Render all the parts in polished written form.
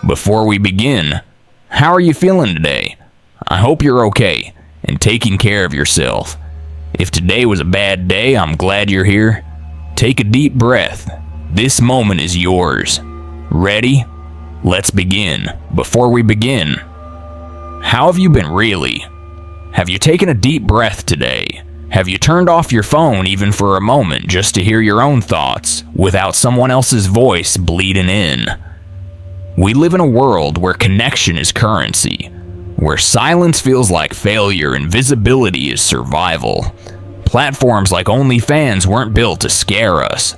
Before we begin, how are you feeling today? I hope you're okay and taking care of yourself. If today was a bad day, I'm glad you're here. Take a deep breath. This moment is yours. Ready? Let's begin. Before we begin, how have you been really? Have you taken a deep breath today? Have you turned off your phone even for a moment just to hear your own thoughts without someone else's voice bleeding in? We live in a world where connection is currency, where silence feels like failure and visibility is survival. Platforms like Onlyfans weren't built to scare us.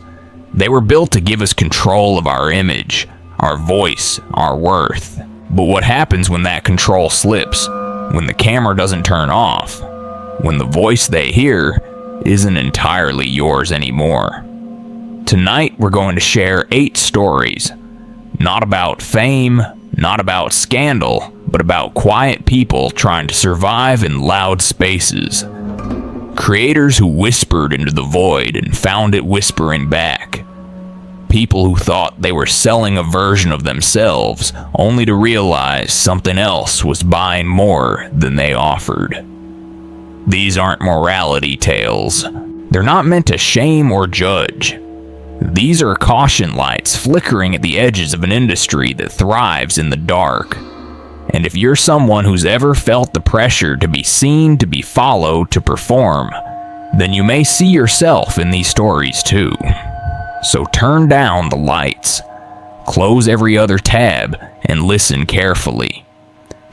They were built to give us control of our image, our voice, our worth. But what happens when that control slips? When the camera doesn't turn off? When the voice they hear isn't entirely yours anymore? Tonight we're going to share 8 stories. Not about fame, not about scandal, but about quiet people trying to survive in loud spaces. Creators who whispered into the void and found it whispering back. People who thought they were selling a version of themselves, only to realize something else was buying more than they offered. These aren't morality tales. They're not meant to shame or judge. These are caution lights flickering at the edges of an industry that thrives in the dark. And if you're someone who's ever felt the pressure to be seen, to be followed, to perform, then you may see yourself in these stories too. So turn down the lights, close every other tab, and listen carefully.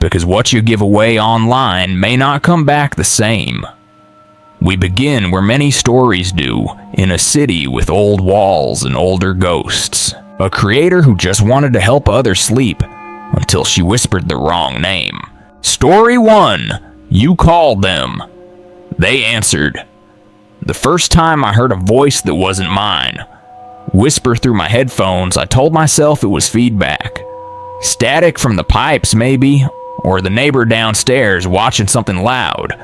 Because what you give away online may not come back the same. We begin where many stories do, in a city with old walls and older ghosts. A creator who just wanted to help others sleep until she whispered the wrong name. Story 1. You called them. They answered. The first time I heard a voice that wasn't mine whisper through my headphones, I told myself it was feedback. Static from the pipes, maybe, or the neighbor downstairs watching something loud.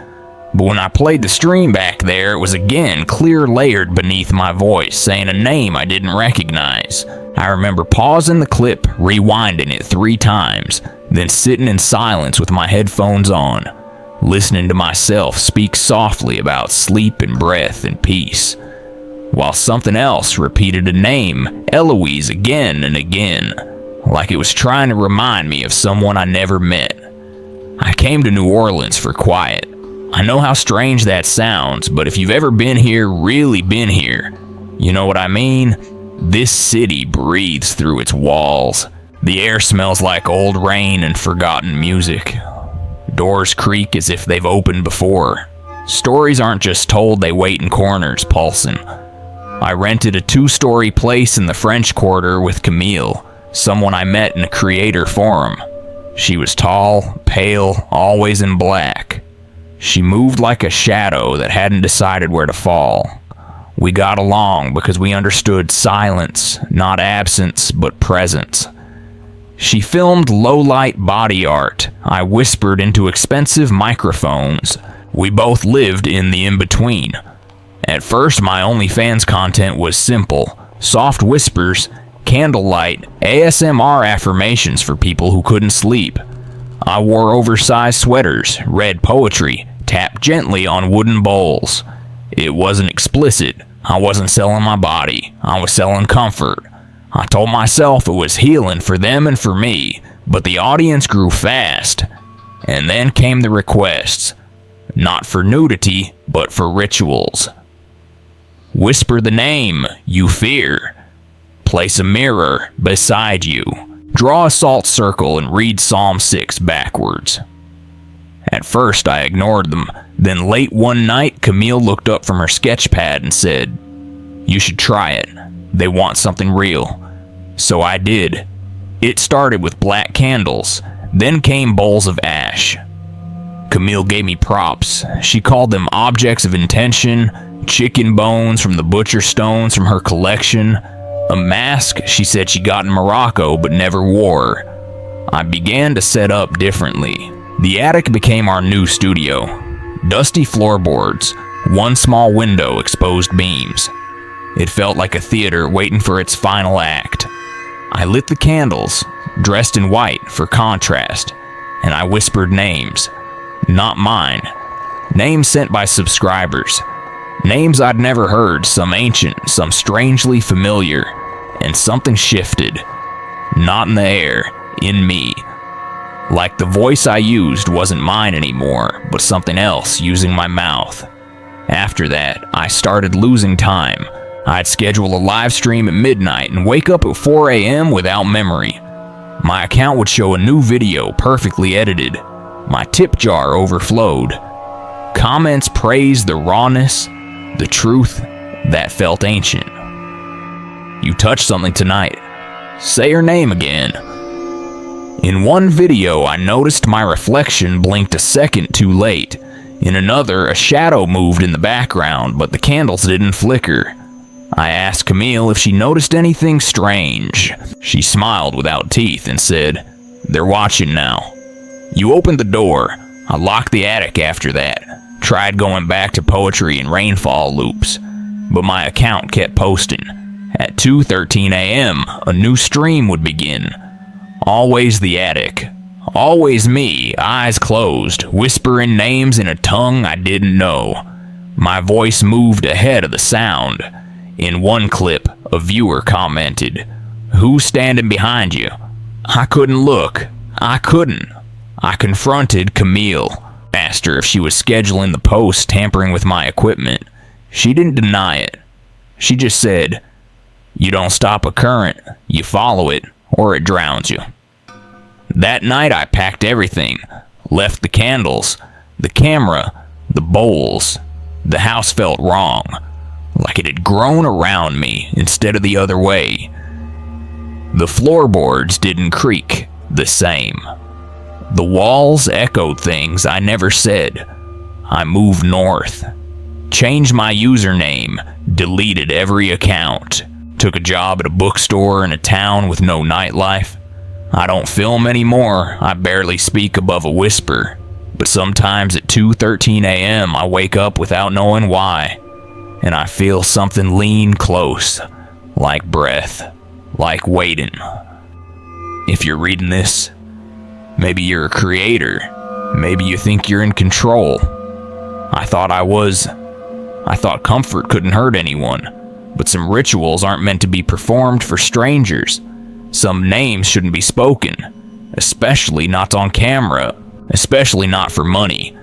But when I played the stream back there, it was again clear layered beneath my voice, saying a name I didn't recognize. I remember pausing the clip, rewinding it 3 times, then sitting in silence with my headphones on, listening to myself speak softly about sleep and breath and peace, while something else repeated a name, Eloise, again and again, like it was trying to remind me of someone I never met. I came to New Orleans for quiet. I know how strange that sounds, but if you've ever been here, really been here, you know what I mean? This city breathes through its walls. The air smells like old rain and forgotten music. Doors creak as if they've opened before. Stories aren't just told, they wait in corners, pulsing. I rented a 2-story place in the French Quarter with Camille, someone I met in a creator forum. She was tall, pale, always in black. She moved like a shadow that hadn't decided where to fall. We got along because we understood silence, not absence, but presence. She filmed low-light body art. I whispered into expensive microphones. We both lived in the in-between. At first, my OnlyFans content was simple. Soft whispers, candlelight, ASMR affirmations for people who couldn't sleep. I wore oversized sweaters, read poetry, tapped gently on wooden bowls. It wasn't explicit. I wasn't selling my body. I was selling comfort. I told myself it was healing for them and for me, but the audience grew fast. And then came the requests. Not for nudity, but for rituals. Whisper the name you fear. Place a mirror beside you. Draw a salt circle and read Psalm 6 backwards. At first, I ignored them. Then late one night, Camille looked up from her sketch pad and said, "You should try it. They want something real." So I did. It started with black candles. Then came bowls of ash. Camille gave me props. She called them objects of intention, chicken bones from the butcher stones from her collection, a mask she said she got in Morocco but never wore. I began to set up differently. The attic became our new studio. Dusty floorboards, one small window, exposed beams. It felt like a theater waiting for its final act. I lit the candles, dressed in white for contrast, and I whispered names. Not mine. Names sent by subscribers. Names I'd never heard, some ancient, some strangely familiar, and something shifted. Not in the air, in me. Like the voice I used wasn't mine anymore, but something else using my mouth. After that, I started losing time. I'd schedule a live stream at midnight and wake up at 4 a.m. without memory. My account would show a new video perfectly edited. My tip jar overflowed. Comments praised the rawness, the truth that felt ancient. You touched something tonight. Say your name again. In one video, I noticed my reflection blinked a second too late. In another, a shadow moved in the background, but the candles didn't flicker. I asked Camille if she noticed anything strange. She smiled without teeth and said, "They're watching now." You opened the door. I locked the attic after that. Tried going back to poetry and rainfall loops, but my account kept posting. At 2:13 a.m., a new stream would begin. Always the attic. Always me, eyes closed, whispering names in a tongue I didn't know. My voice moved ahead of the sound. In one clip, a viewer commented, "Who's standing behind you?" I couldn't look. I couldn't. I confronted Camille. Asked her if she was scheduling the post tampering with my equipment. She didn't deny it. She just said, "You don't stop a current, you follow it, or it drowns you." That night I packed everything, left the candles, the camera, the bowls. The house felt wrong, like it had grown around me instead of the other way. The floorboards didn't creak the same. The walls echoed things I never said. I moved north, changed my username, deleted every account, took a job at a bookstore in a town with no nightlife. I don't film anymore, I barely speak above a whisper, but sometimes at 2:13 a.m. I wake up without knowing why, and I feel something lean close, like breath, like waiting. If you're reading this, maybe you're a creator, maybe you think you're in control. I thought I was. I thought comfort couldn't hurt anyone, but some rituals aren't meant to be performed for strangers. Some names shouldn't be spoken, especially not on camera, especially not for money.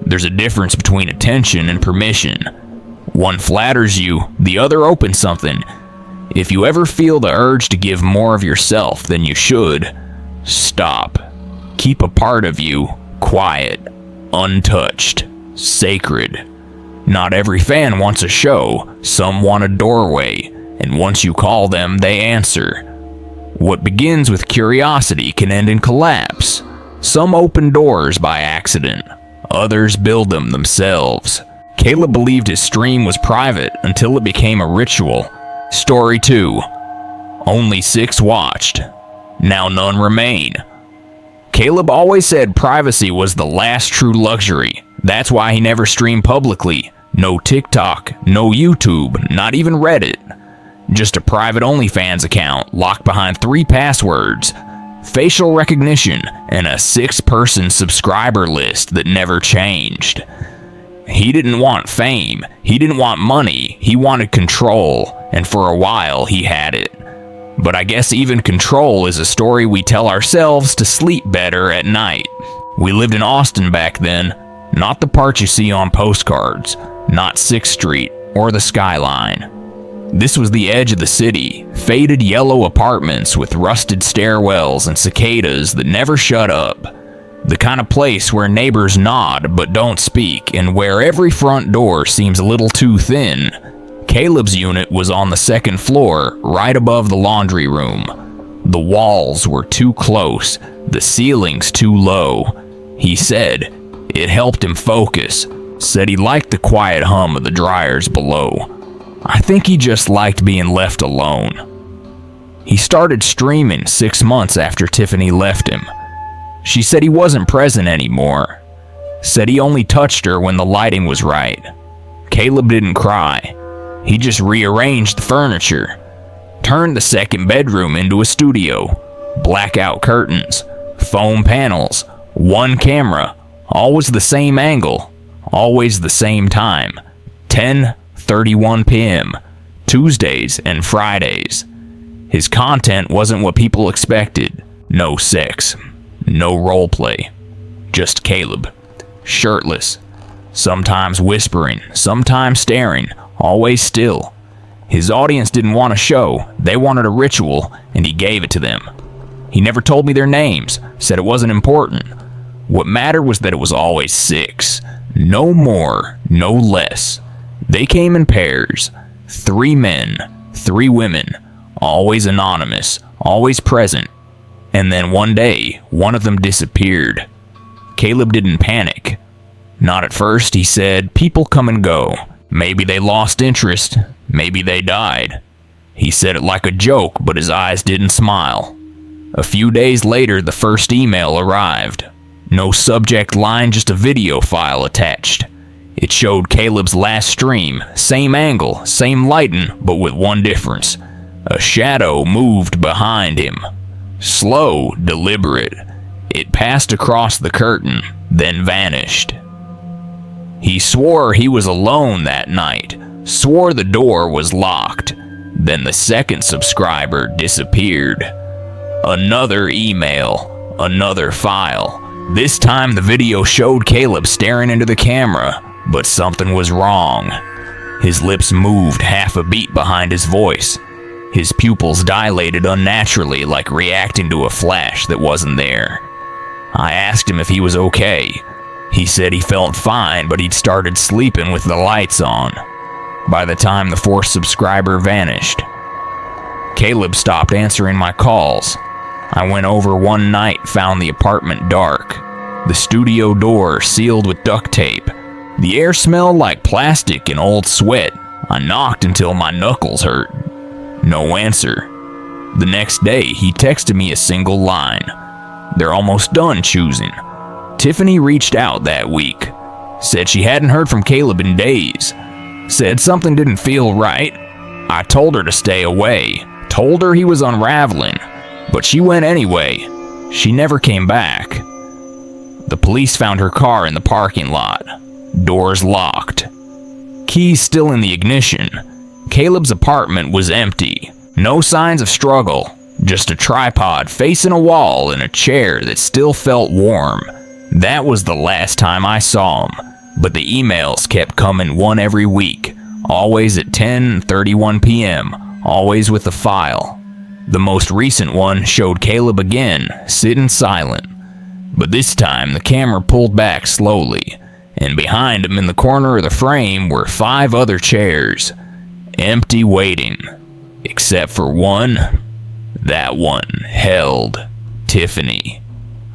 There's a difference between attention and permission. One flatters you, the other opens something. If you ever feel the urge to give more of yourself than you should, stop. Keep a part of you quiet, untouched, sacred. Not every fan wants a show, some want a doorway, and once you call them, they answer. What begins with curiosity can end in collapse. Some open doors by accident, others build them themselves. Caleb believed his stream was private until it became a ritual. Story 2. Only 6 watched. Now none remain. Caleb always said privacy was the last true luxury. That's why he never streamed publicly. No TikTok, no YouTube, not even Reddit. Just a private Onlyfans account locked behind 3 passwords, facial recognition, and a 6-person subscriber list that never changed. He didn't want fame, he didn't want money, he wanted control, and for a while he had it. But I guess even control is a story we tell ourselves to sleep better at night. We lived in Austin back then, not the part you see on postcards, not 6th Street or the skyline. This was the edge of the city, faded yellow apartments with rusted stairwells and cicadas that never shut up. The kind of place where neighbors nod but don't speak, and where every front door seems a little too thin. Caleb's unit was on the 2nd floor, right above the laundry room. The walls were too close, the ceilings too low. He said it helped him focus, said he liked the quiet hum of the dryers below. I think he just liked being left alone. He started streaming 6 months after Tiffany left him. She said he wasn't present anymore. Said he only touched her when the lighting was right. Caleb didn't cry. He just rearranged the furniture. Turned the second bedroom into a studio. Blackout curtains, foam panels, one camera, always the same angle, always the same time, 10:31 p.m., Tuesdays and Fridays. His content wasn't what people expected. No sex, no roleplay, just Caleb, shirtless, sometimes whispering, sometimes staring, always still. His audience didn't want a show, they wanted a ritual, and he gave it to them. He never told me their names, said it wasn't important. What mattered was that it was always 6. No more, no less. They came in pairs. 3 men, 3 women, always anonymous, always present. And then one day, one of them disappeared. Caleb didn't panic. Not at first, he said, people come and go. Maybe they lost interest, maybe they died. He said it like a joke, but his eyes didn't smile. A few days later, the first email arrived. No subject line, just a video file attached. It showed Caleb's last stream, same angle, same lighting, but with one difference. A shadow moved behind him. Slow, deliberate. It passed across the curtain, then vanished. He swore he was alone that night, swore the door was locked. Then the second subscriber disappeared. Another email, another file. This time the video showed Caleb staring into the camera, but something was wrong. His lips moved half a beat behind his voice. His pupils dilated unnaturally, like reacting to a flash that wasn't there. I asked him if he was okay. He said he felt fine, but he'd started sleeping with the lights on. By the time the 4th subscriber vanished, Caleb stopped answering my calls. I went over one night, found the apartment dark. The studio door sealed with duct tape. The air smelled like plastic and old sweat. I knocked until my knuckles hurt. No answer. The next day, he texted me a single line. They're almost done choosing. Tiffany reached out that week. Said she hadn't heard from Caleb in days. Said something didn't feel right. I told her to stay away. Told her he was unraveling. But she went anyway. She never came back. The police found her car in the parking lot. Doors locked. Keys still in the ignition. Caleb's apartment was empty. No signs of struggle. Just a tripod facing a wall and a chair that still felt warm. That was the last time I saw him. But the emails kept coming one every week. Always at 10:31 p.m. Always with a file. The most recent one showed Caleb again, sitting silent. But this time the camera pulled back slowly, and behind him in the corner of the frame were 5 other chairs, empty, waiting, except for one. That one held Tiffany.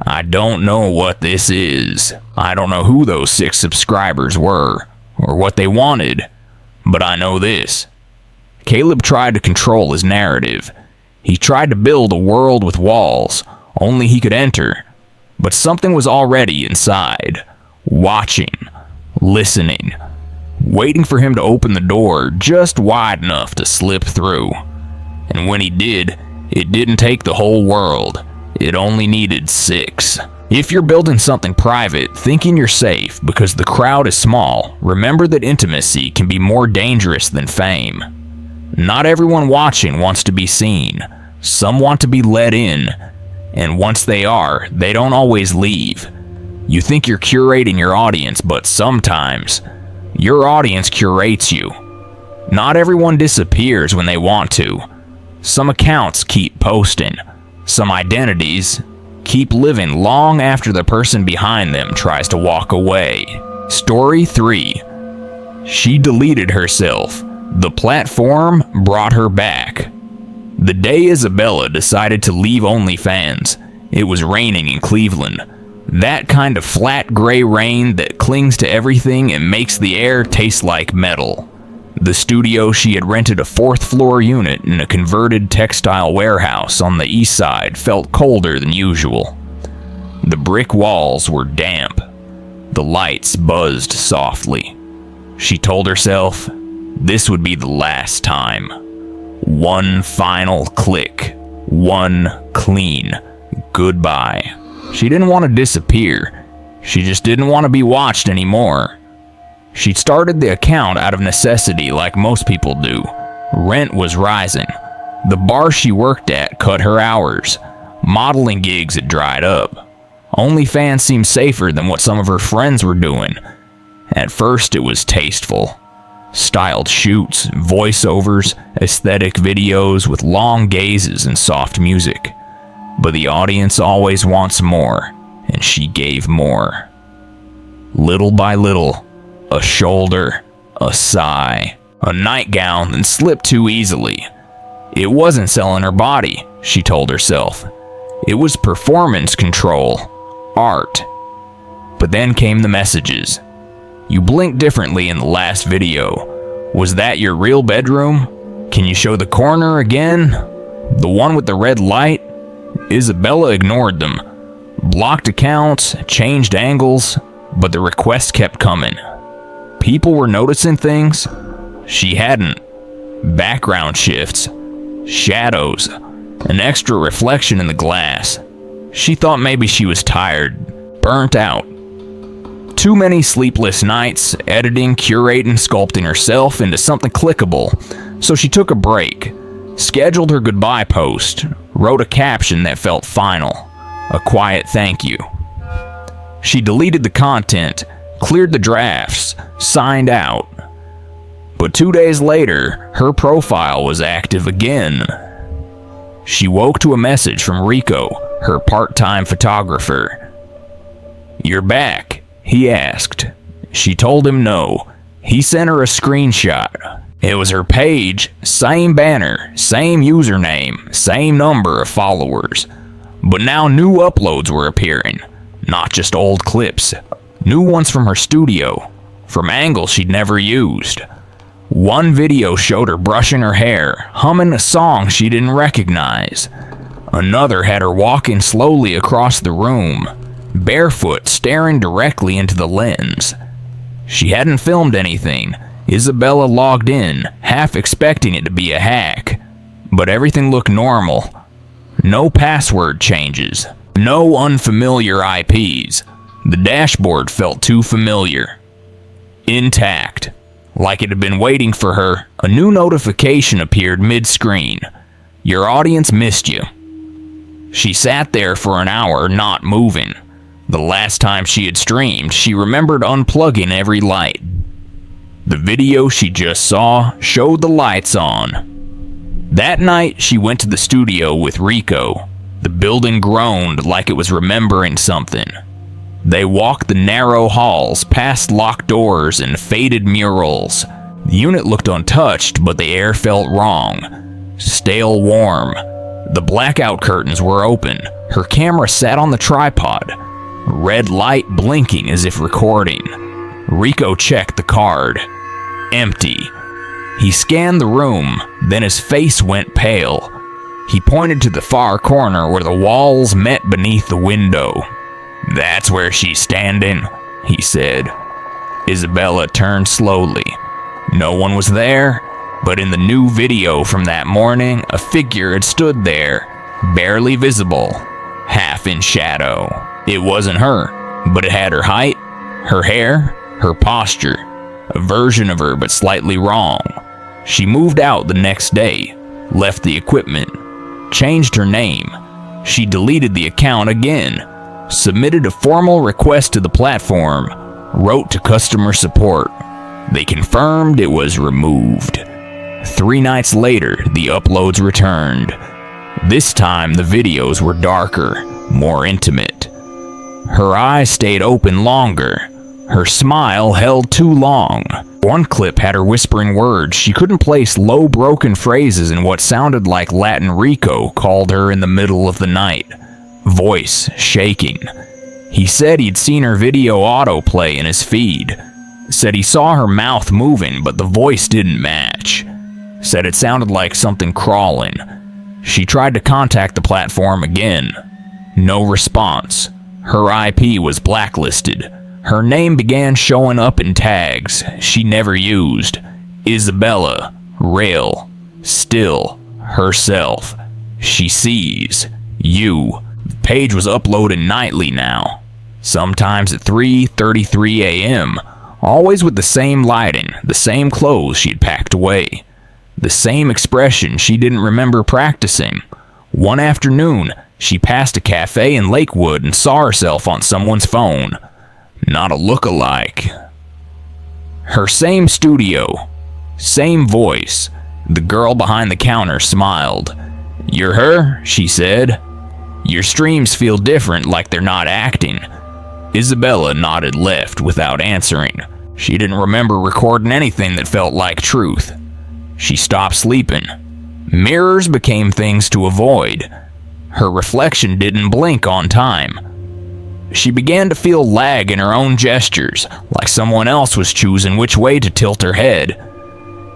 I don't know what this is. I don't know who those 6 subscribers were, or what they wanted, but I know this. Caleb tried to control his narrative. He tried to build a world with walls, only he could enter. But something was already inside, watching, listening, waiting for him to open the door just wide enough to slip through. And when he did, it didn't take the whole world. It only needed 6. If you're building something private, thinking you're safe because the crowd is small, remember that intimacy can be more dangerous than fame. Not everyone watching wants to be seen. Some want to be let in. And once they are, they don't always leave. You think you're curating your audience, but sometimes your audience curates you. Not everyone disappears when they want to. Some accounts keep posting. Some identities keep living long after the person behind them tries to walk away. Story 3. She deleted herself. The platform brought her back. The day Isabella decided to leave Onlyfans, it was raining in Cleveland. That kind of flat gray rain that clings to everything and makes the air taste like metal. The studio she had rented a 4th floor unit in a converted textile warehouse on the east side felt colder than usual. The brick walls were damp. The lights buzzed softly. She told herself this would be the last time. One final click. One clean goodbye. She didn't want to disappear. She just didn't want to be watched anymore. She'd started the account out of necessity like most people do. Rent was rising. The bar she worked at cut her hours. Modeling gigs had dried up. Onlyfans seemed safer than what some of her friends were doing. At first it was tasteful. Styled shoots, voiceovers, aesthetic videos with long gazes and soft music. But the audience always wants more, and she gave more. Little by little, a shoulder, a sigh, a nightgown that slipped too easily. It wasn't selling her body, she told herself. It was performance control, art. But then came the messages. You blinked differently in the last video. Was that your real bedroom? Can you show the corner again? The one with the red light? Isabella ignored them. Blocked accounts, changed angles, but the requests kept coming. People were noticing things she hadn't. Background shifts, shadows, an extra reflection in the glass. She thought maybe she was tired, burnt out. Too many sleepless nights, editing, curating, sculpting herself into something clickable. So she took a break, scheduled her goodbye post, wrote a caption that felt final, a quiet thank you. She deleted the content, cleared the drafts, signed out. But 2 days later, her profile was active again. She woke to a message from Rico, her part-time photographer. "You're back?" he asked. She told him no. He sent her a screenshot. It was her page, same banner, same username, same number of followers. But now new uploads were appearing, not just old clips. New ones from her studio, from angles she'd never used. One video showed her brushing her hair, humming a song she didn't recognize. Another had her walking slowly across the room, barefoot, staring directly into the lens. She hadn't filmed anything. Isabella logged in, half expecting it to be a hack. But everything looked normal. No password changes. No unfamiliar IPs. The dashboard felt too familiar. Intact. Like it had been waiting for her, a new notification appeared mid-screen. Your audience missed you. She sat there for an hour, not moving. The last time she had streamed, she remembered unplugging every light. The video she just saw showed the lights on. That night, she went to the studio with Rico. The building groaned like it was remembering something. They walked the narrow halls, past locked doors and faded murals. The unit looked untouched, but the air felt wrong. Stale warm. The blackout curtains were open. Her camera sat on the tripod. Red light blinking as if recording. Rico checked the card. Empty. He scanned the room, then his face went pale. He pointed to the far corner where the walls met beneath the window. "That's where she's standing," he said. Isabella turned slowly. No one was there, but in the new video from that morning, a figure had stood there, barely visible, half in shadow. It wasn't her, but it had her height, her hair, her posture, a version of her but slightly wrong. She moved out the next day, left the equipment, changed her name. She deleted the account again, submitted a formal request to the platform, wrote to customer support. They confirmed it was removed. 3 nights later, the uploads returned. This time, the videos were darker, more intimate. Her eyes stayed open longer. Her smile held too long. One clip had her whispering words. She couldn't place low, broken phrases in what sounded like Latin Rico called her in the middle of the night. Voice shaking. He said he'd seen her video autoplay in his feed. Said he saw her mouth moving, but the voice didn't match. Said it sounded like something crawling. She tried to contact the platform again. No response. Her IP was blacklisted. Her name began showing up in tags she never used. Isabella, Rail, Still, herself. She sees you. The page was uploaded nightly now, sometimes at 3:33 a.m., always with the same lighting, the same clothes she'd packed away, the same expression she didn't remember practicing. One afternoon, she passed a cafe in Lakewood and saw herself on someone's phone. Not a look-alike. Her same studio, same voice. The girl behind the counter smiled. "You're her?" she said. "Your streams feel different, like they're not acting." Isabella nodded left without answering. She didn't remember recording anything that felt like truth. She stopped sleeping. Mirrors became things to avoid. Her reflection didn't blink on time. She began to feel lag in her own gestures, like someone else was choosing which way to tilt her head.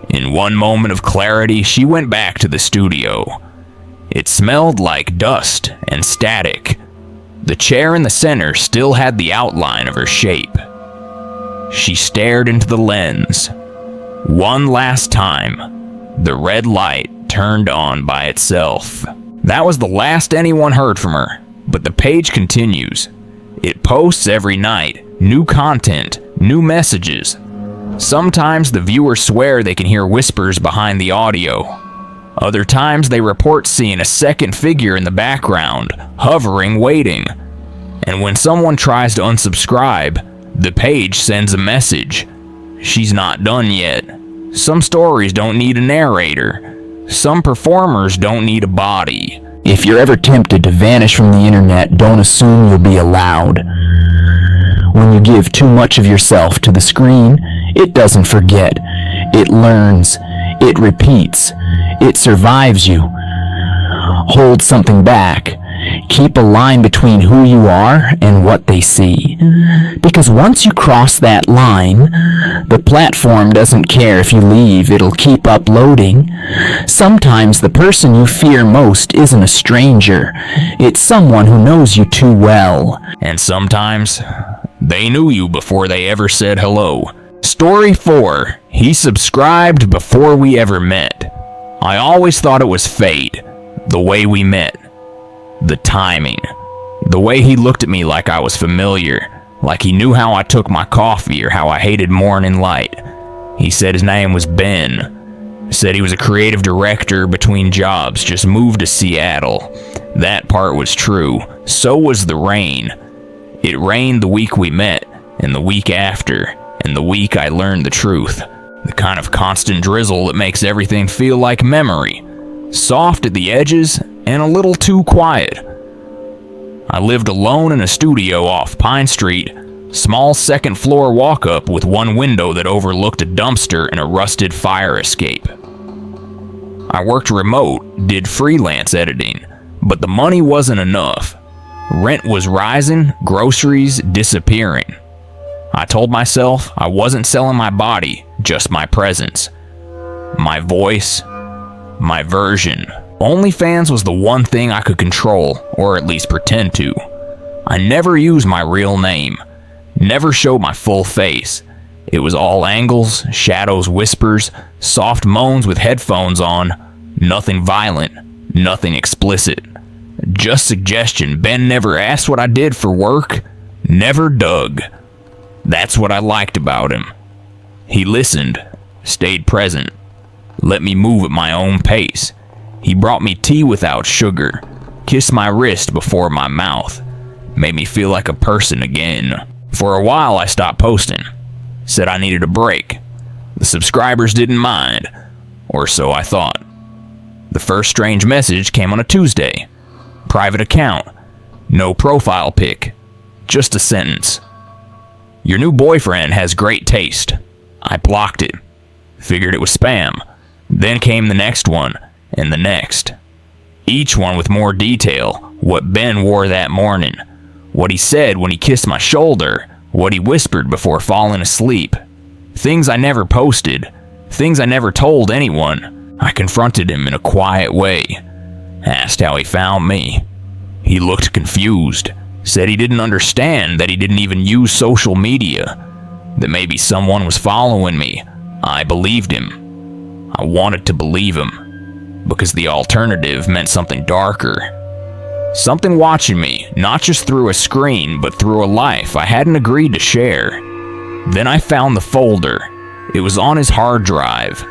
In one moment of clarity, she went back to the studio. It smelled like dust and static. The chair in the center still had the outline of her shape. She stared into the lens. One last time, the red light turned on by itself. That was the last anyone heard from her, but the page continues. It posts every night, new content, new messages. Sometimes the viewers swear they can hear whispers behind the audio. Other times they report seeing a second figure in the background, hovering, waiting. And when someone tries to unsubscribe, the page sends a message. She's not done yet. Some stories don't need a narrator. Some performers don't need a body. If you're ever tempted to vanish from the internet, don't assume you'll be allowed. When you give too much of yourself to the screen, it doesn't forget. It learns. It repeats. It survives you. Hold something back. Keep a line between who you are and what they see. Because once you cross that line, the platform doesn't care if you leave, it'll keep uploading. Sometimes the person you fear most isn't a stranger, it's someone who knows you too well. And sometimes, they knew you before they ever said hello. Story 4. He subscribed before we ever met. I always thought it was fate, the way we met. The timing. The way he looked at me like I was familiar, like he knew how I took my coffee or how I hated morning light. He said his name was Ben. Said he was a creative director between jobs, just moved to Seattle. That part was true. So was the rain. It rained the week we met, and the week after, and the week I learned the truth. The kind of constant drizzle that makes everything feel like memory. Soft at the edges, and a little too quiet. I lived alone in a studio off Pine Street, small second floor walk-up with one window that overlooked a dumpster and a rusted fire escape. I worked remote, did freelance editing, but the money wasn't enough. Rent was rising, groceries disappearing. I told myself I wasn't selling my body, just my presence. My voice, my version. Onlyfans was the one thing I could control, or at least pretend to. I never used my real name, never showed my full face. It was all angles, shadows, whispers, soft moans with headphones on, nothing violent, nothing explicit. Just suggestion. Ben never asked what I did for work, never dug. That's what I liked about him. He listened, stayed present, let me move at my own pace. He brought me tea without sugar, kissed my wrist before my mouth, made me feel like a person again. For a while I stopped posting, said I needed a break. The subscribers didn't mind, or so I thought. The first strange message came on a Tuesday. Private account, no profile pic, just a sentence. Your new boyfriend has great taste. I blocked it, figured it was spam. Then came the next one, and the next. Each one with more detail, what Ben wore that morning, what he said when he kissed my shoulder, what he whispered before falling asleep. Things I never posted, things I never told anyone. I confronted him in a quiet way, asked how he found me. He looked confused, said he didn't understand that he didn't even use social media, that maybe someone was following me. I believed him. I wanted to believe him. because the alternative meant something darker. Something watching me, not just through a screen, but through a life I hadn't agreed to share. Then I found the folder. It was on his hard drive,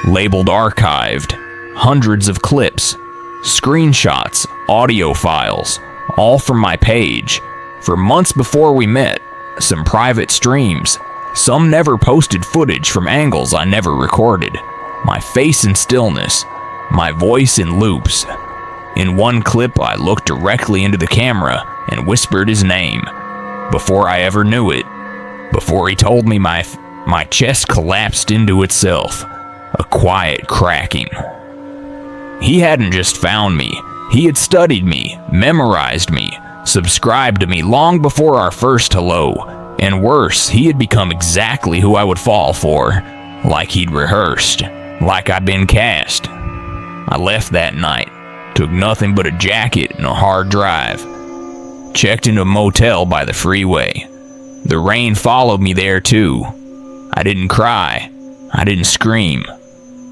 labeled archived, hundreds of clips, screenshots, audio files, all from my page. For months before we met, some private streams, some never posted footage from angles I never recorded, my face in stillness, my voice in loops. In one clip, I looked directly into the camera and whispered his name. Before I ever knew it, before he told me, my chest collapsed into itself, a quiet cracking. He hadn't just found me, he had studied me, memorized me, subscribed to me long before our first hello, and worse, he had become exactly who I would fall for, like he'd rehearsed, like I'd been cast. I left that night, took nothing but a jacket and a hard drive, checked into a motel by the freeway. The rain followed me there too. I didn't cry, I didn't scream.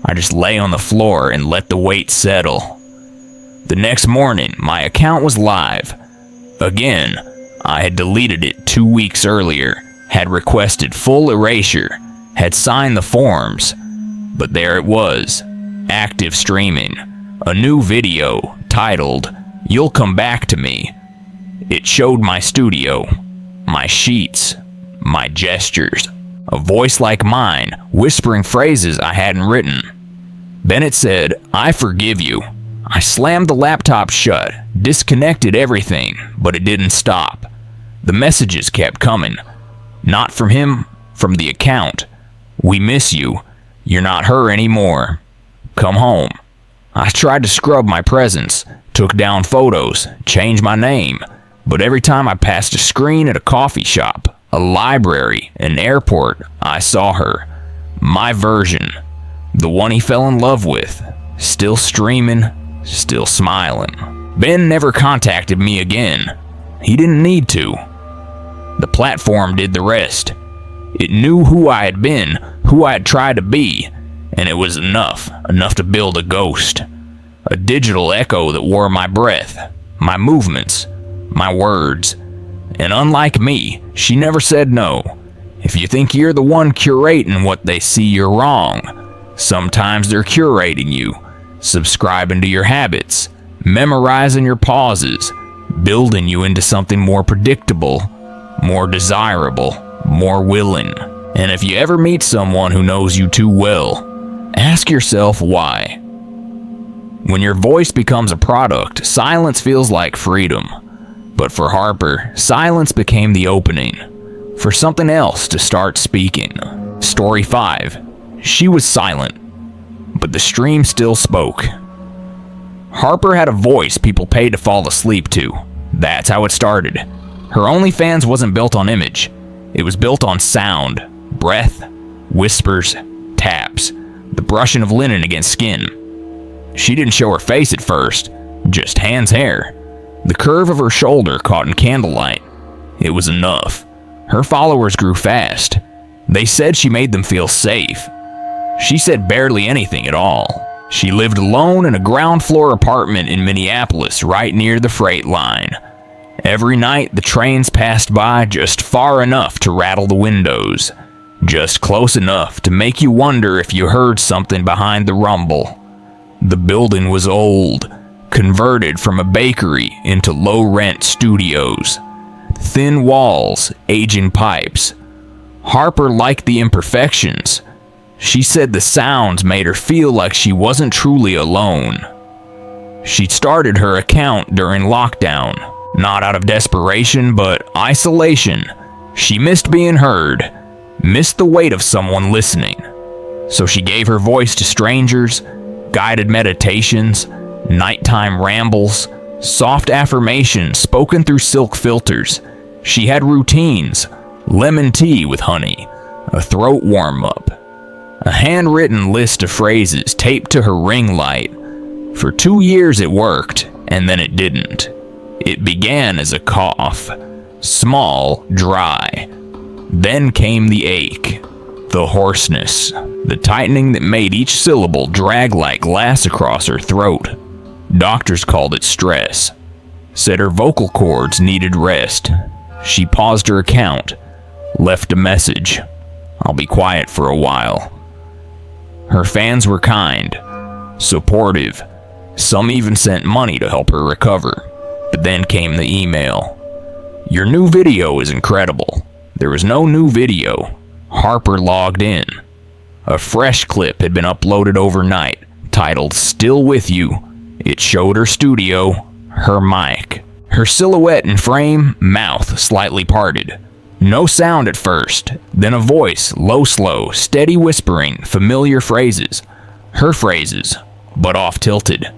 I just lay on the floor and let the weight settle. The next morning, my account was live. Again, I had deleted it 2 weeks earlier, had requested full erasure, had signed the forms, but there it was, active streaming, a new video titled, "You'll Come Back to Me." It showed my studio, my sheets, my gestures, a voice like mine, whispering phrases I hadn't written. Then it said, "I forgive you." I slammed the laptop shut, disconnected everything, but it didn't stop. The messages kept coming. Not from him, from the account. "We miss you. You're not her anymore. Come home." I tried to scrub my presence, took down photos, changed my name, but every time I passed a screen at a coffee shop, a library, an airport, I saw her. My version. The one he fell in love with. Still streaming, still smiling. Ben never contacted me again. He didn't need to. The platform did the rest. It knew who I had been, who I had tried to be, and it was enough to build a ghost. A digital echo that wore my breath, my movements, my words. And unlike me, she never said no. If you think you're the one curating what they see, you're wrong. Sometimes they're curating you, subscribing to your habits, memorizing your pauses, building you into something more predictable, more desirable, more willing. And if you ever meet someone who knows you too well, ask yourself why. When your voice becomes a product, silence feels like freedom. But for Harper, silence became the opening for something else to start speaking. Story 5. She was silent, but the stream still spoke. Harper had a voice people paid to fall asleep to. That's how it started. Her Onlyfans wasn't built on image. It was built on sound, breath, whispers, taps, the brushing of linen against skin. She didn't show her face at first, just hands, hair. The curve of her shoulder caught in candlelight. It was enough. Her followers grew fast. They said she made them feel safe. She said barely anything at all. She lived alone in a ground floor apartment in Minneapolis right near the freight line. Every night the trains passed by just far enough to rattle the windows, just close enough to make you wonder if you heard something behind the rumble. The building was old, converted from a bakery into low-rent studios. Thin walls, aging pipes. Harper liked the imperfections. She said the sounds made her feel like she wasn't truly alone. She'd started her account during lockdown, not out of desperation, but isolation. She missed being heard, missed the weight of someone listening. So she gave her voice to strangers, guided meditations, nighttime rambles, soft affirmations spoken through silk filters. She had routines, lemon tea with honey, a throat warm-up, a handwritten list of phrases taped to her ring light. For 2 years it worked, and then it didn't. It began as a cough, small, dry. Then came the ache, The hoarseness, the tightening that made each syllable drag like glass across her throat. Doctors called it stress. Said her vocal cords needed rest. She paused her account, left a message. I'll be quiet for a while. Her fans were kind, supportive. Some even sent money to help her recover. But then came the email. Your new video is incredible. There was no new video. Harper logged in. A fresh clip had been uploaded overnight, titled Still With You. It showed her studio, her mic, her silhouette in frame, mouth slightly parted. No sound at first, then a voice, low-slow, steady whispering, familiar phrases. Her phrases, but off-tilted.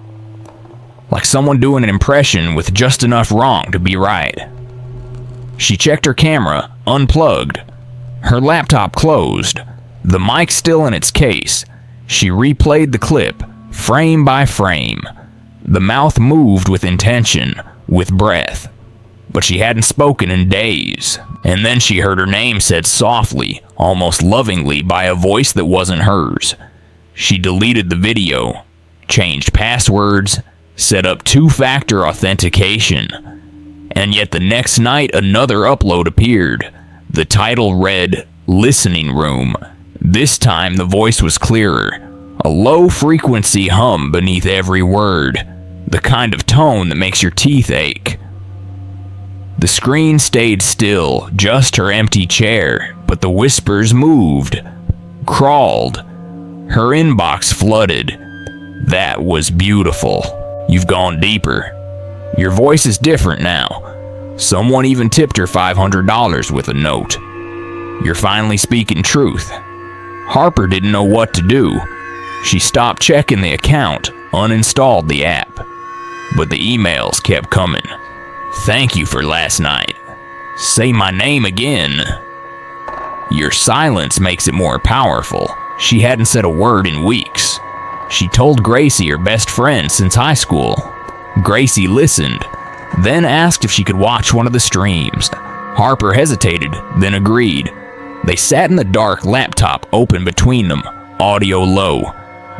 Like someone doing an impression with just enough wrong to be right. She checked her camera, unplugged. Her laptop closed, the mic still in its case. She replayed the clip, frame by frame. The mouth moved with intention, with breath. But she hadn't spoken in days. And then she heard her name said softly, almost lovingly, by a voice that wasn't hers. She deleted the video, changed passwords, set up two-factor authentication. And yet the next night another upload appeared. The title read, Listening Room. This time the voice was clearer. A low-frequency hum beneath every word. The kind of tone that makes your teeth ache. The screen stayed still, just her empty chair, but the whispers moved, crawled. Her inbox flooded. That was beautiful. You've gone deeper. Your voice is different now. Someone even tipped her $500 with a note. You're finally speaking truth. Harper didn't know what to do. She stopped checking the account, uninstalled the app. But the emails kept coming. Thank you for last night. Say my name again. Your silence makes it more powerful. She hadn't said a word in weeks. She told Gracie, her best friend since high school. Gracie listened, then asked if she could watch one of the streams. Harper hesitated, then agreed. They sat in the dark, laptop open between them, audio low.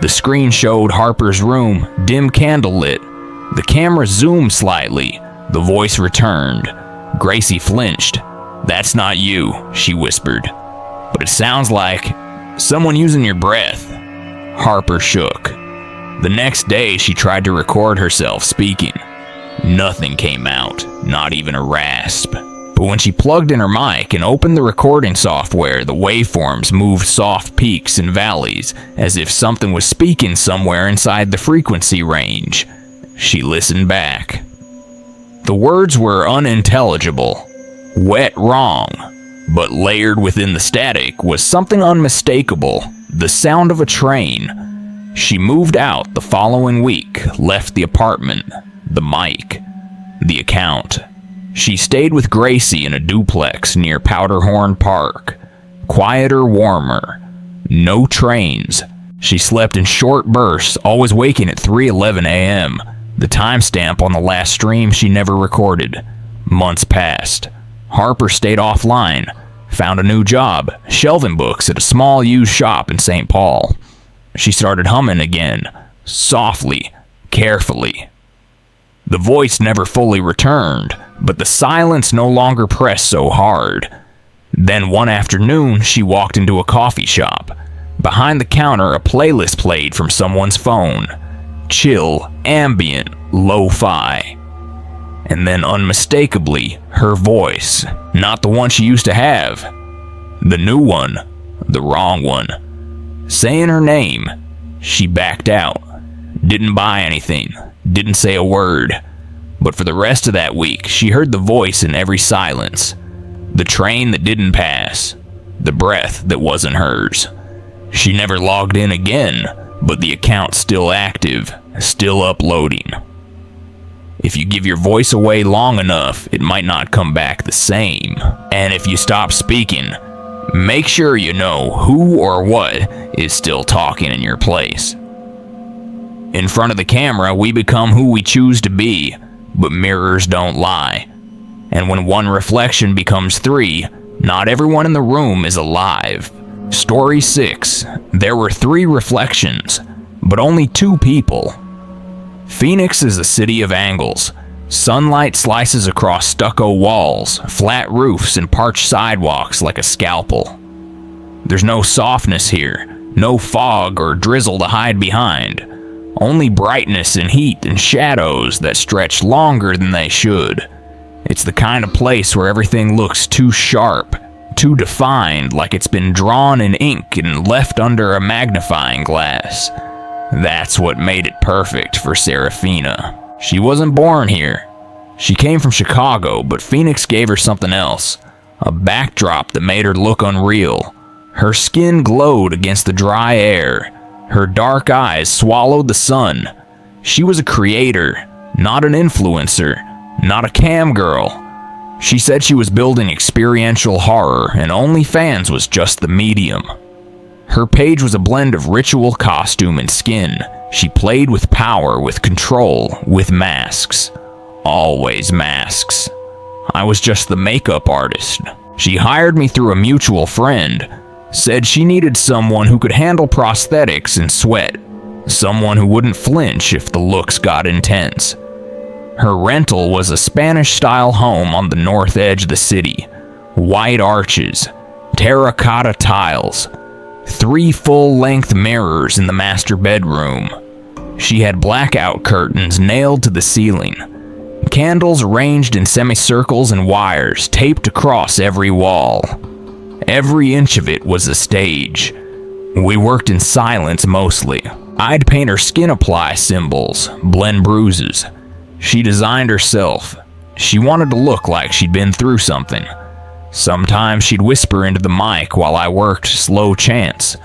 The screen showed Harper's room, dim candlelit. The camera zoomed slightly. The voice returned. Gracie flinched. That's not you, she whispered. But it sounds like someone using your breath. Harper shook. The next day she tried to record herself speaking. Nothing came out, not even a rasp. But when she plugged in her mic and opened the recording software, the waveforms moved soft peaks and valleys, as if something was speaking somewhere inside the frequency range. She listened back. The words were unintelligible, wet wrong, but layered within the static was something unmistakable, the sound of a train. She moved out the following week, left the apartment, the mic, the account. She stayed with Gracie in a duplex near Powderhorn Park. Quieter, warmer. No trains. She slept in short bursts, always waking at 3:11 a.m., the timestamp on the last stream she never recorded. Months passed. Harper stayed offline, found a new job, shelving books at a small used shop in St. Paul. She started humming again, softly, carefully. The voice never fully returned, but the silence no longer pressed so hard. Then one afternoon, she walked into a coffee shop. Behind the counter, a playlist played from someone's phone. Chill, ambient, lo-fi. And then unmistakably, her voice. Not the one she used to have. The new one. The wrong one. Saying her name. She backed out. Didn't buy anything. Didn't say a word. But for the rest of that week, she heard the voice in every silence. The train that didn't pass. The breath that wasn't hers. She never logged in again, but the account's still active, still uploading. If you give your voice away long enough, it might not come back the same. And if you stop speaking, make sure you know who or what is still talking in your place. In front of the camera, we become who we choose to be, but mirrors don't lie. And when one reflection becomes three, not everyone in the room is alive. Story 6. There were 3 reflections, but only 2 people. Phoenix is a city of angles. Sunlight slices across stucco walls, flat roofs, and parched sidewalks like a scalpel. There's no softness here, no fog or drizzle to hide behind. Only brightness and heat and shadows that stretch longer than they should. It's the kind of place where everything looks too sharp, too defined, like it's been drawn in ink and left under a magnifying glass. That's what made it perfect for Serafina. She wasn't born here. She came from Chicago, but Phoenix gave her something else. A backdrop that made her look unreal. Her skin glowed against the dry air. Her dark eyes swallowed the sun. She was a creator, not an influencer, not a cam girl. She said she was building experiential horror, and Onlyfans was just the medium. Her page was a blend of ritual costume and skin. She played with power, with control, with masks. Always masks. I was just the makeup artist. She hired me through a mutual friend. Said she needed someone who could handle prosthetics and sweat. Someone who wouldn't flinch if the looks got intense. Her rental was a Spanish-style home on the north edge of the city. White arches, terracotta tiles, 3 full-length mirrors in the master bedroom. She had blackout curtains nailed to the ceiling. Candles arranged in semicircles and wires taped across every wall. Every inch of it was a stage. We worked in silence mostly. I'd paint her skin apply symbols, blend bruises. She designed herself. She wanted to look like she'd been through something. Sometimes she'd whisper into the mic while I worked slow chants.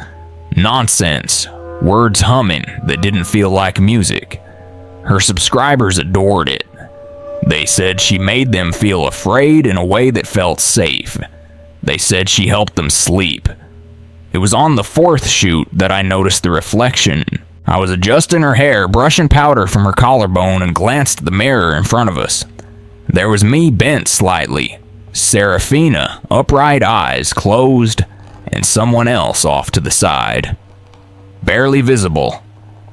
Nonsense, words humming that didn't feel like music. Her subscribers adored it. They said she made them feel afraid in a way that felt safe. They said she helped them sleep. It was on the 4th shoot that I noticed the reflection. I was adjusting her hair, brushing powder from her collarbone, and glanced at the mirror in front of us. There was me bent slightly, Serafina, upright eyes closed, and someone else off to the side. Barely visible,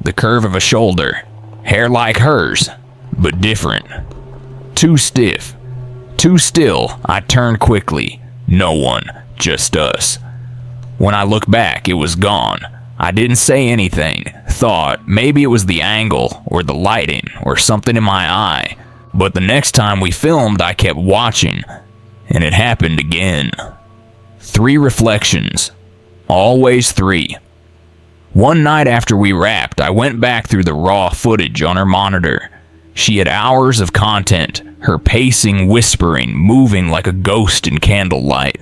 the curve of a shoulder, hair like hers, but different. Too stiff, too still. I turned quickly. No one, just us. When I looked back, it was gone. I didn't say anything, thought maybe it was the angle or the lighting or something in my eye. But the next time we filmed, I kept watching, and it happened again. 3 reflections. Always 3. One night after we wrapped, I went back through the raw footage on her monitor. She had hours of content, her pacing, whispering, moving like a ghost in candlelight.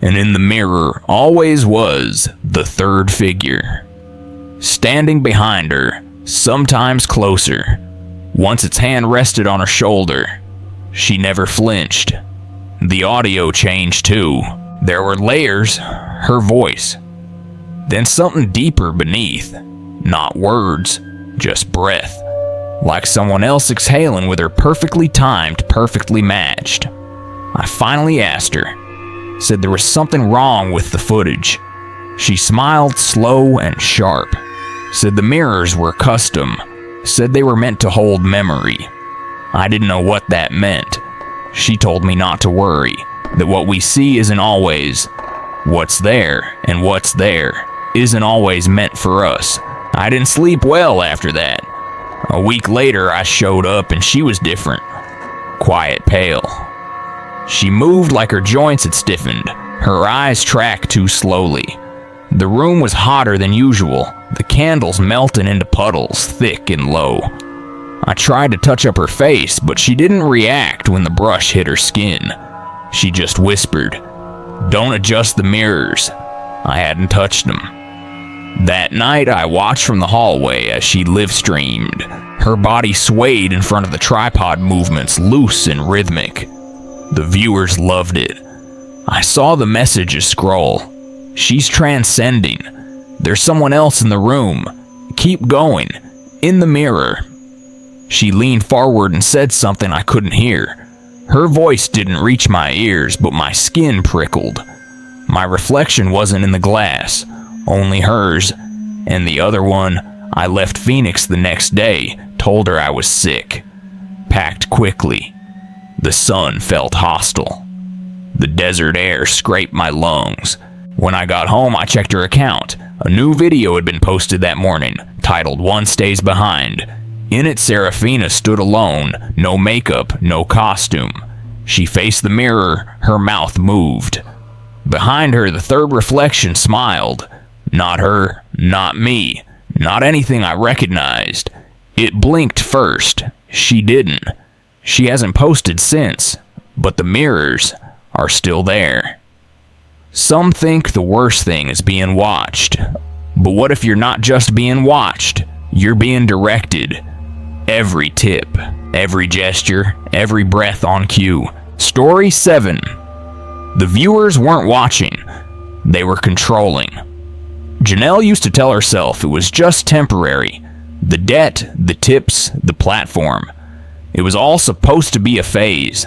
And in the mirror always was the 3rd figure. Standing behind her, sometimes closer. Once its hand rested on her shoulder. She never flinched. The audio changed too. There were layers, her voice. Then something deeper beneath. Not words, just breath. Like someone else exhaling with her perfectly timed, perfectly matched. I finally asked her. Said there was something wrong with the footage. She smiled slow and sharp. Said the mirrors were custom. Said they were meant to hold memory. I didn't know what that meant. She told me not to worry, that what we see isn't always what's there, and what's there isn't always meant for us. I didn't sleep well after that. A week later, I showed up and she was different. Quiet, pale. She moved like her joints had stiffened. Her eyes tracked too slowly. The room was hotter than usual, the candles melting into puddles, thick and low. I tried to touch up her face, but she didn't react when the brush hit her skin. She just whispered, "Don't adjust the mirrors." I hadn't touched them. That night, I watched from the hallway as she live-streamed. Her body swayed in front of the tripod movements, loose and rhythmic. The viewers loved it. I saw the messages scroll. She's transcending. There's someone else in the room. Keep going. In the mirror. She leaned forward and said something I couldn't hear. Her voice didn't reach my ears, but my skin prickled. My reflection wasn't in the glass, only hers, and the other one, I left Phoenix the next day, told her I was sick. Packed quickly. The sun felt hostile. The desert air scraped my lungs. When I got home, I checked her account. A new video had been posted that morning, titled "One Stays Behind." In it, Serafina stood alone, no makeup, no costume. She faced the mirror, her mouth moved. Behind her, the third reflection smiled. Not her, not me, not anything I recognized. It blinked first. She didn't. She hasn't posted since, but the mirrors are still there. Some think the worst thing is being watched. But what if you're not just being watched? You're being directed. Every tip, every gesture, every breath on cue. Story 7. The viewers weren't watching. They were controlling. Janelle used to tell herself it was just temporary. The debt, the tips, the platform. It was all supposed to be a phase.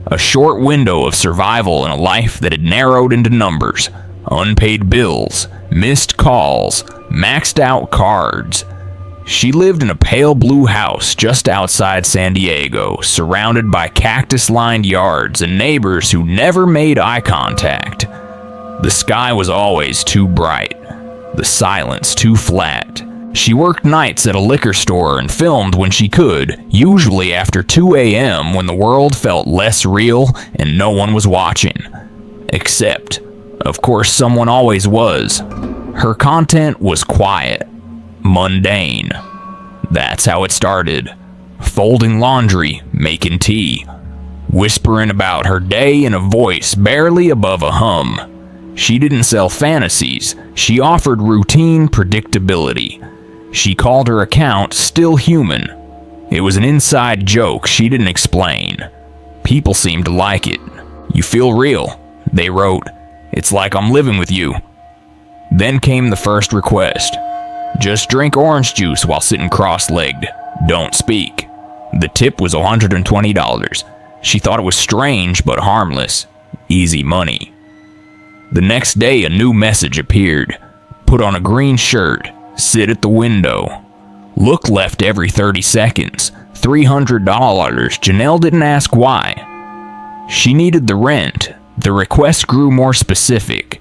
A short window of survival in a life that had narrowed into numbers. Unpaid bills, missed calls, maxed out cards. She lived in a pale blue house just outside San Diego, surrounded by cactus-lined yards and neighbors who never made eye contact. The sky was always too bright, the silence too flat. She worked nights at a liquor store and filmed when she could, usually after 2 a.m. when the world felt less real and no one was watching. Except, of course, someone always was. Her content was quiet, mundane. That's how it started. Folding laundry, making tea, whispering about her day in a voice barely above a hum. She didn't sell fantasies, she offered routine predictability. She called her account Still Human. It was an inside joke she didn't explain. People seemed to like it. You feel real, they wrote. It's like I'm living with you. Then came the first request. Just drink orange juice while sitting cross-legged. Don't speak. The tip was $120. She thought it was strange but harmless. Easy money. The next day a new message appeared. Put on a green shirt. Sit at the window. Look left every 30 seconds. $300. Janelle didn't ask why. She needed the rent. The request grew more specific.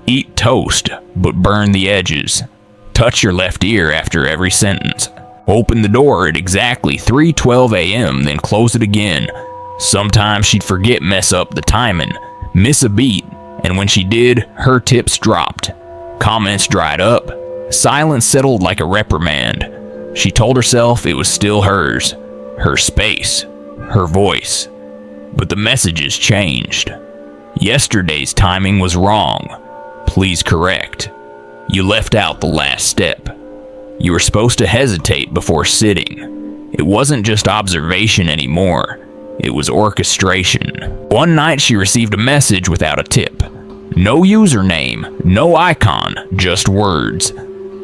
Eat toast, but burn the edges. Touch your left ear after every sentence. Open the door at exactly 3:12 a.m., then close it again. Sometimes she'd forget, mess up the timing, miss a beat, and when she did, her tips dropped. Comments dried up. Silence settled like a reprimand. She told herself it was still hers, her space, her voice. But the messages changed. Yesterday's timing was wrong. Please correct. You left out the last step. You were supposed to hesitate before sitting. It wasn't just observation anymore. It was orchestration. One night she received a message without a tip. No username, no icon, just words.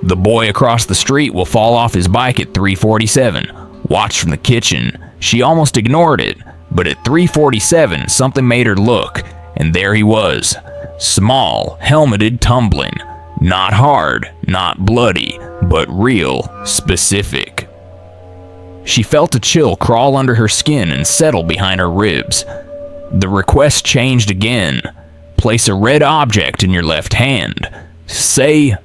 The boy across the street will fall off his bike at 3:47. Watch from the kitchen. She almost ignored it, but at 3:47 something made her look, and there he was. Small, helmeted, tumbling. Not hard, not bloody, but real, specific. She felt a chill crawl under her skin and settle behind her ribs. The request changed again. Place a red object in your left hand. Say,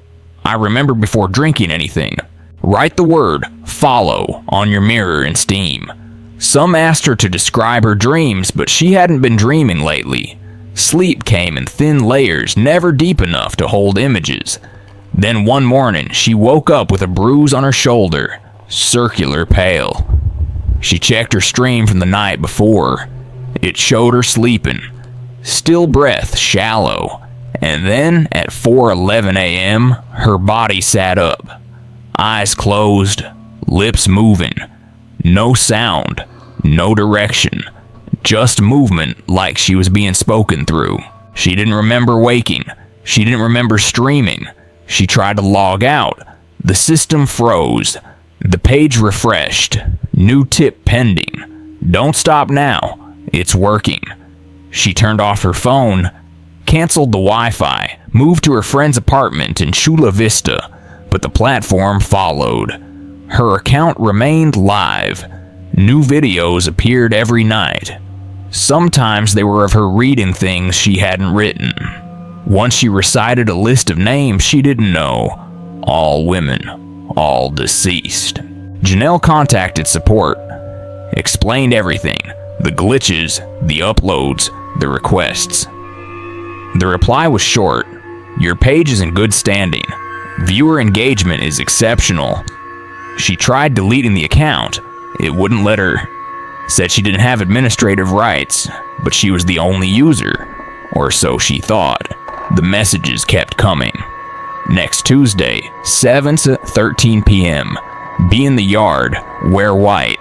I remember before drinking anything. Write the word follow on your mirror in Steam. Some asked her to describe her dreams, but she hadn't been dreaming lately. Sleep came in thin layers, never deep enough to hold images. Then one morning, she woke up with a bruise on her shoulder, circular pale. She checked her stream from the night before. It showed her sleeping. Still breath, shallow. And then, at 4:11 a.m., her body sat up. Eyes closed, lips moving. No sound, no direction. Just movement like she was being spoken through. She didn't remember waking. She didn't remember streaming. She tried to log out. The system froze. The page refreshed. New tip pending. Don't stop now. It's working. She turned off her phone. canceled the Wi-Fi, moved to her friend's apartment in Chula Vista, but the platform followed. Her account remained live. New videos appeared every night. Sometimes they were of her reading things she hadn't written. Once she recited a list of names she didn't know. All women, all deceased. Janelle contacted support, explained everything, the glitches, the uploads, the requests. The reply was short. Your page is in good standing. Viewer engagement is exceptional. She tried deleting the account. It wouldn't let her. Said she didn't have administrative rights, but she was the only user, or so she thought. The messages kept coming. Next Tuesday, 7 to 13 p.m. Be in the yard, wear white.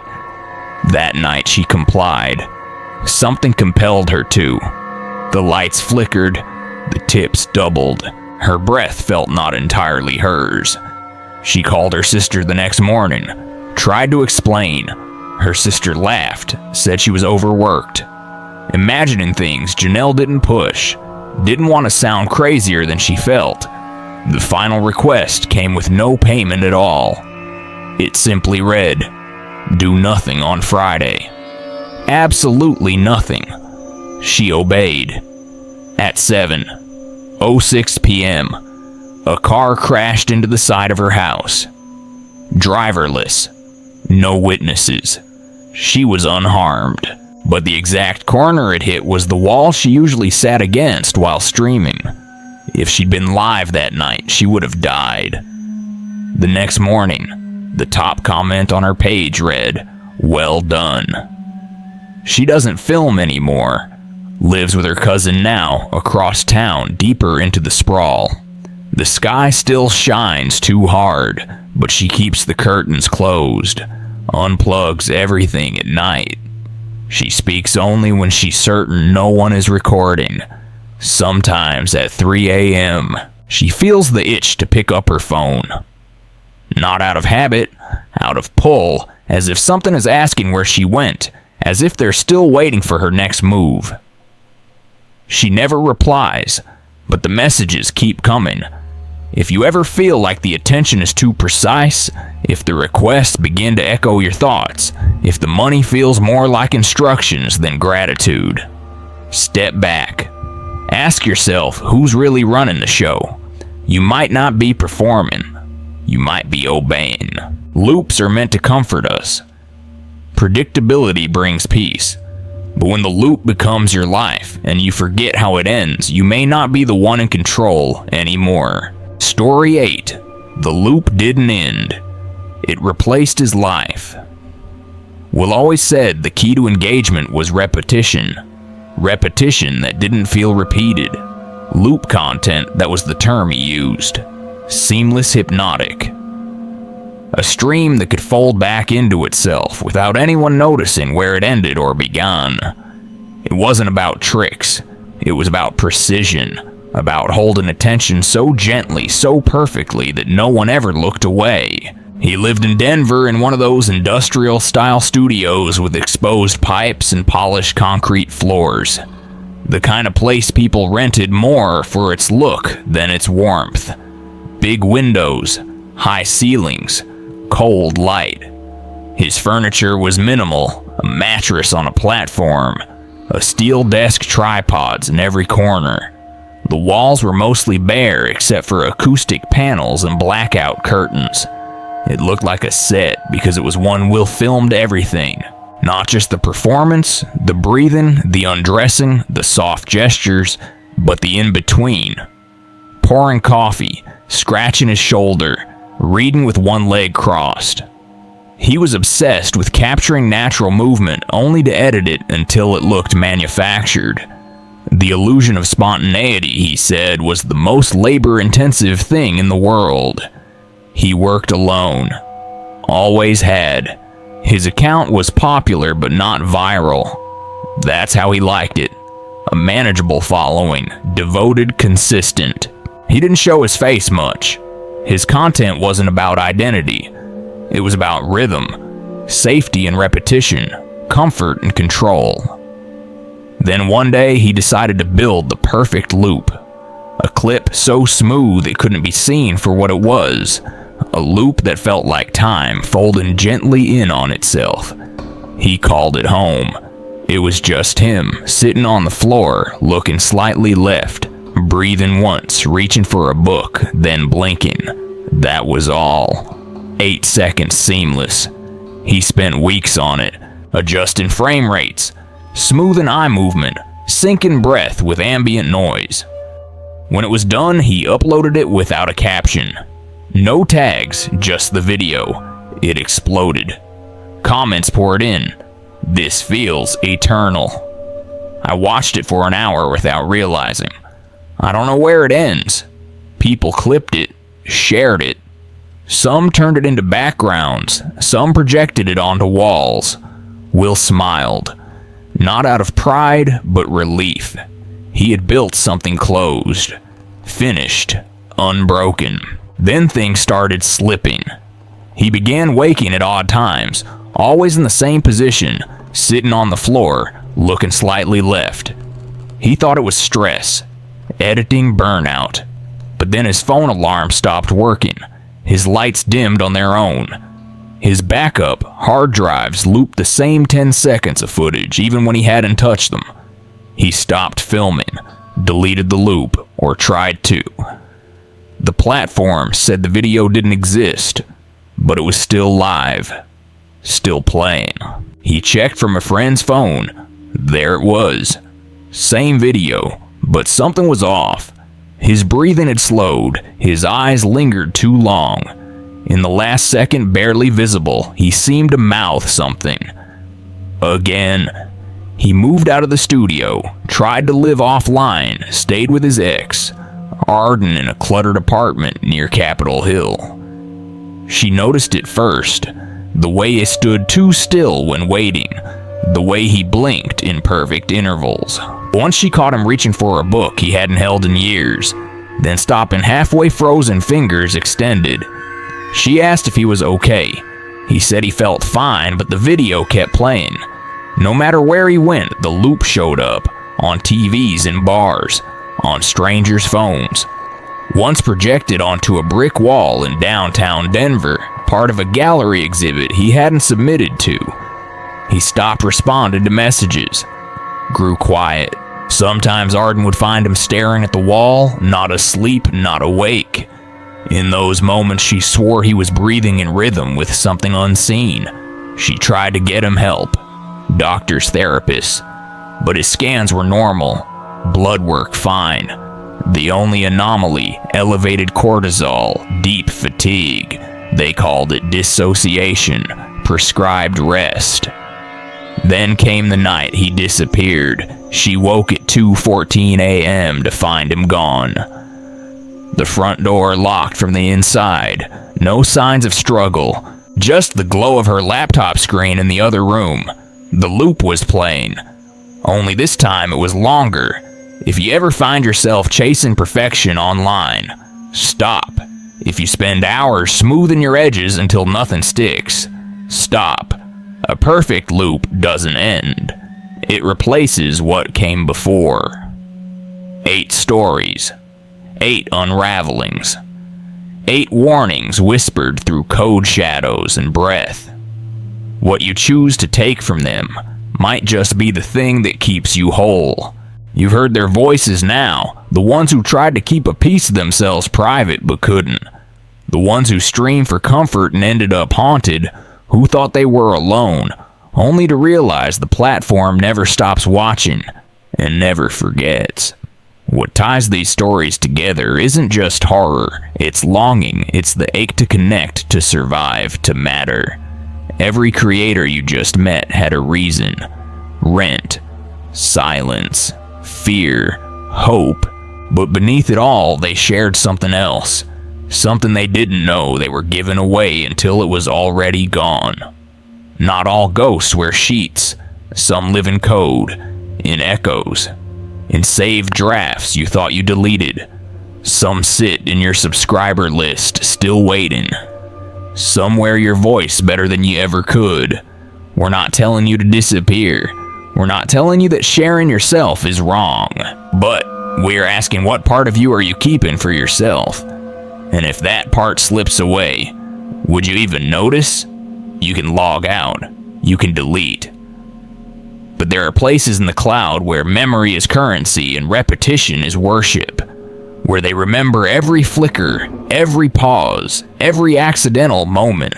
That night she complied. Something compelled her to. The lights flickered, the tips doubled. Her breath felt not entirely hers. She called her sister the next morning, tried to explain. Her sister laughed, said she was overworked. Imagining things Janelle didn't push, didn't want to sound crazier than she felt. The final request came with no payment at all. It simply read, "Do nothing on Friday." Absolutely nothing. She obeyed. At 7:06 p.m., a car crashed into the side of her house. Driverless. No witnesses. She was unharmed, but the exact corner it hit was the wall she usually sat against while streaming. If she'd been live that night, she would have died. The next morning, the top comment on her page read, "Well done." She doesn't film anymore. Lives with her cousin now, across town, deeper into the sprawl. The sky still shines too hard, but she keeps the curtains closed, unplugs everything at night. She speaks only when she's certain no one is recording. Sometimes at 3 a.m., she feels the itch to pick up her phone. Not out of habit, out of pull, as if something is asking where she went, as if they're still waiting for her next move. She never replies, but the messages keep coming. If you ever feel like the attention is too precise, if the requests begin to echo your thoughts, if the money feels more like instructions than gratitude, step back. Ask yourself who's really running the show. You might not be performing. You might be obeying. Loops are meant to comfort us. Predictability brings peace. But when the loop becomes your life and you forget how it ends, you may not be the one in control anymore. Story 8. The loop didn't end. It replaced his life. Will always said the key to engagement was repetition. Repetition that didn't feel repeated. Loop content, that was the term he used. Seamless hypnotic. A stream that could fold back into itself without anyone noticing where it ended or began. It wasn't about tricks. It was about precision. About holding attention so gently, so perfectly that no one ever looked away. He lived in Denver in one of those industrial-style studios with exposed pipes and polished concrete floors. The kind of place people rented more for its look than its warmth. Big windows, high ceilings, cold light. His furniture was minimal, a mattress on a platform, a steel desk tripods in every corner. The walls were mostly bare except for acoustic panels and blackout curtains. It looked like a set because it was one Will filmed everything. Not just the performance, the breathing, the undressing, the soft gestures, but the in-between. Pouring coffee, scratching his shoulder, reading with one leg crossed. He was obsessed with capturing natural movement only to edit it until it looked manufactured. The illusion of spontaneity, he said, was the most labor-intensive thing in the world. He worked alone. Always had. His account was popular but not viral. That's how he liked it. A manageable following, devoted, consistent. He didn't show his face much. His content wasn't about identity. It was about rhythm, safety and repetition, comfort and control. Then one day, he decided to build the perfect loop. A clip so smooth it couldn't be seen for what it was. A loop that felt like time folding gently in on itself. He called it home. It was just him, sitting on the floor, looking slightly left, breathing once, reaching for a book, then blinking. That was all. 8 seconds seamless. He spent weeks on it, adjusting frame rates, smoothing eye movement, syncing breath with ambient noise. When it was done, he uploaded it without a caption. No tags, just the video. It exploded. Comments poured in. This feels eternal. I watched it for an hour without realizing. I don't know where it ends. People clipped it, shared it. Some turned it into backgrounds. Some projected it onto walls. Will smiled. Not out of pride, but relief. He had built something closed. Finished. Unbroken. Then things started slipping. He began waking at odd times, always in the same position, sitting on the floor, looking slightly left. He thought it was stress, editing burnout. But then his phone alarm stopped working. His lights dimmed on their own. His backup hard drives looped the same 10 seconds of footage even when he hadn't touched them. He stopped filming, deleted the loop, or tried to. The platform said the video didn't exist, but it was still live, still playing. He checked from a friend's phone. There it was. Same video, but something was off. His breathing had slowed, his eyes lingered too long. In the last second, barely visible, he seemed to mouth something. Again. He moved out of the studio, tried to live offline, stayed with his ex, Arden, in a cluttered apartment near Capitol Hill. She noticed it first, the way he stood too still when waiting, the way he blinked in perfect intervals. Once she caught him reaching for a book he hadn't held in years, then stopping halfway, frozen fingers extended. She asked if he was okay. He said he felt fine, but the video kept playing. No matter where he went, the loop showed up, on TVs in bars, on strangers' phones. Once projected onto a brick wall in downtown Denver, part of a gallery exhibit he hadn't submitted to. He stopped responding to messages, grew quiet. Sometimes Arden would find him staring at the wall, not asleep, not awake. In those moments, she swore he was breathing in rhythm with something unseen. She tried to get him help, doctors, therapists, but his scans were normal, blood work fine. The only anomaly, elevated cortisol, deep fatigue. They called it dissociation, prescribed rest. Then came the night he disappeared. She woke at 2:14 a.m. to find him gone. The front door locked from the inside. No signs of struggle, just the glow of her laptop screen in the other room. The loop was playing, only this time it was longer. If you ever find yourself chasing perfection online, stop. If you spend hours smoothing your edges until nothing sticks, stop. A perfect loop doesn't end. It replaces what came before. 8 stories. 8 unravelings. 8 warnings whispered through code shadows and breath. What you choose to take from them might just be the thing that keeps you whole. You've heard their voices now, the ones who tried to keep a piece of themselves private but couldn't. The ones who streamed for comfort and ended up haunted, who thought they were alone, only to realize the platform never stops watching and never forgets. What ties these stories together isn't just horror, it's longing, it's the ache to connect, to survive, to matter. Every creator you just met had a reason. Rent, silence, fear, hope. But beneath it all, they shared something else. Something they didn't know they were giving away until it was already gone. Not all ghosts wear sheets. Some live in code, in echoes, in saved drafts you thought you deleted. Some sit in your subscriber list, still waiting. Some wear your voice better than you ever could. We're not telling you to disappear. We're not telling you that sharing yourself is wrong, but we're asking what part of you are you keeping for yourself? And if that part slips away, would you even notice? You can log out. You can delete. But there are places in the cloud where memory is currency and repetition is worship, where they remember every flicker, every pause, every accidental moment.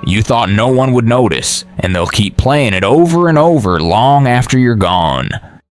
You thought no one would notice, and they'll keep playing it over and over long after you're gone.